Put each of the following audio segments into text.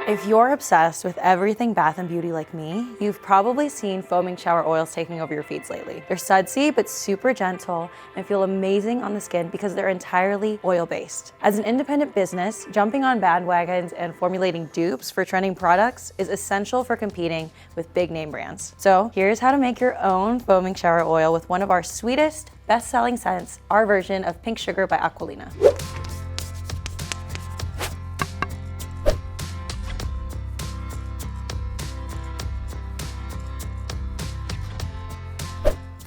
If you're obsessed with everything bath and beauty like me, you've probably seen foaming shower oils taking over your feeds lately. They're sudsy but super gentle and feel amazing on the skin because they're entirely oil-based. As an independent business, jumping on bandwagons and formulating dupes for trending products is essential for competing with big name brands. So here's how to make your own foaming shower oil with one of our sweetest, best-selling scents, our version of Pink Sugar by Aquilina.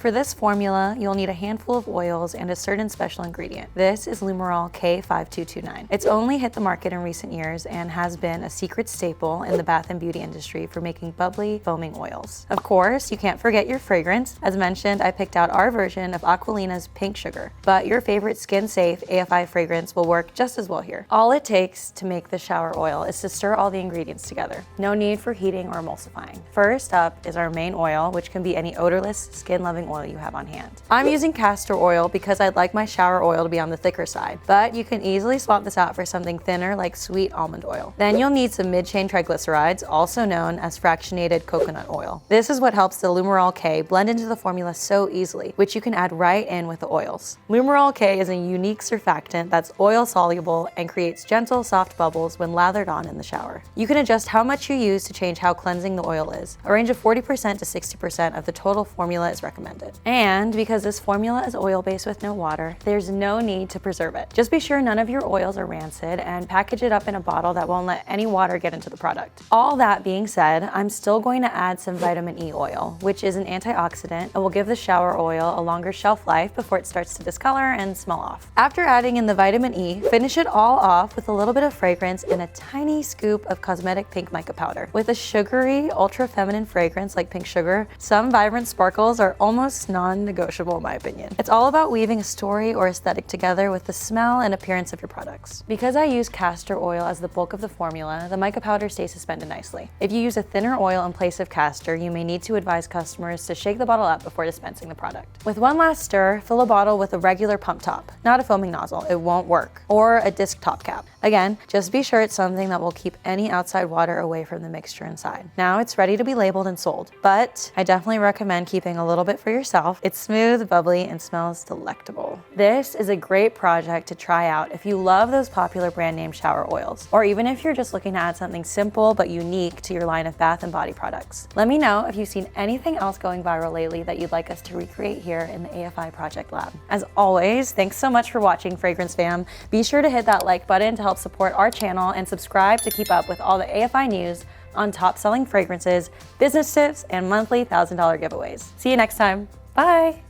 For this formula, you'll need a handful of oils and a certain special ingredient. This is Lumerol K5229. It's only hit the market in recent years and has been a secret staple in the bath and beauty industry for making bubbly, foaming oils. Of course, you can't forget your fragrance. As mentioned, I picked out our version of Aquilina's Pink Sugar, but your favorite skin-safe AFI fragrance will work just as well here. All it takes to make the shower oil is to stir all the ingredients together. No need for heating or emulsifying. First up is our main oil, which can be any odorless, skin-loving oil you have on hand. I'm using castor oil because I'd like my shower oil to be on the thicker side, but you can easily swap this out for something thinner like sweet almond oil. Then you'll need some mid-chain triglycerides, also known as fractionated coconut oil. This is what helps the Lumerol K blend into the formula so easily, which you can add right in with the oils. Lumerol K is a unique surfactant that's oil soluble and creates gentle, soft bubbles when lathered on in the shower. You can adjust how much you use to change how cleansing the oil is. A range of 40% to 60% of the total formula is recommended. And because this formula is oil-based with no water, there's no need to preserve it. Just be sure none of your oils are rancid and package it up in a bottle that won't let any water get into the product. All that being said, I'm still going to add some vitamin E oil, which is an antioxidant and will give the shower oil a longer shelf life before it starts to discolor and smell off. After adding in the vitamin E, finish it all off with a little bit of fragrance and a tiny scoop of cosmetic pink mica powder. With a sugary, ultra-feminine fragrance like Pink Sugar, some vibrant sparkles are almost non-negotiable in my opinion. It's all about weaving a story or aesthetic together with the smell and appearance of your products. Because I use castor oil as the bulk of the formula, the mica powder stays suspended nicely. If you use a thinner oil in place of castor, you may need to advise customers to shake the bottle up before dispensing the product. With one last stir, fill a bottle with a regular pump top, not a foaming nozzle, it won't work, or a disc top cap. Again, just be sure it's something that will keep any outside water away from the mixture inside. Now it's ready to be labeled and sold, but I definitely recommend keeping a little bit for yourself. It's smooth, bubbly, and smells delectable. This is a great project to try out if you love those popular brand name shower oils, or even if you're just looking to add something simple but unique to your line of bath and body products. Let me know if you've seen anything else going viral lately that you'd like us to recreate here in the AFI Project Lab. As always, thanks so much for watching, Fragrance Fam. Be sure to hit that like button to help support our channel and subscribe to keep up with all the AFI news on top-selling fragrances, business tips, and monthly $1,000 giveaways. See you next time. Bye.